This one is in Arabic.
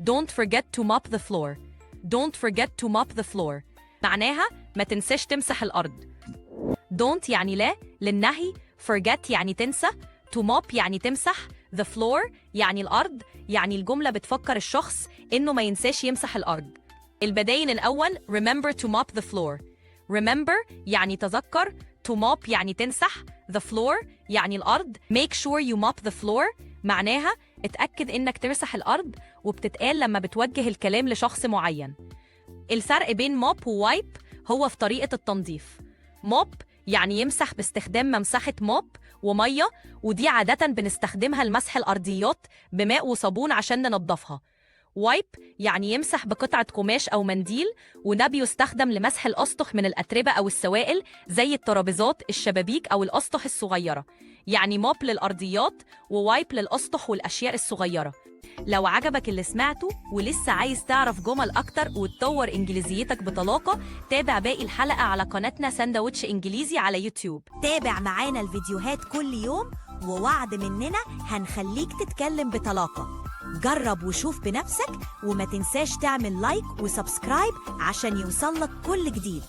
Don't forget to mop the floor. Don't forget to mop the floor. معناها ما تنساش تمسح الأرض. Don't يعني لا للنهي، forget يعني تنسى، to mop يعني تمسح، the floor يعني الأرض، يعني الجملة بتفكر الشخص إنه ما ينساش يمسح الأرض. البدايل الأول remember to mop the floor. remember يعني تذكر، to mop يعني تمسح، the floor يعني الأرض. make sure you mop the floor معناها اتأكد إنك تمسح الأرض، وبتتقال لما بتوجه الكلام لشخص معين. الفرق بين mop و wipe هو في طريقة التنظيف. mop يعني يمسح باستخدام ممسحة موب ومية، ودي عادة بنستخدمها لمسح الأرضيات بماء وصابون عشان ننضفها. وايب يعني يمسح بقطعة قماش أو منديل، وده بيستخدم لمسح الأسطح من الأتربة أو السوائل زي الترابيزات، الشبابيك أو الأسطح الصغيرة. يعني موب للأرضيات ووايب للأسطح والأشياء الصغيرة. لو عجبك اللي سمعته ولسه عايز تعرف جمل أكتر وتطور إنجليزيتك بطلاقة، تابع باقي الحلقة على قناتنا ساندوتش إنجليزي على يوتيوب. تابع معانا الفيديوهات كل يوم، ووعد مننا هنخليك تتكلم بطلاقة. جرب وشوف بنفسك، وما تنساش تعمل لايك وسبسكرايب عشان يوصلك كل جديد.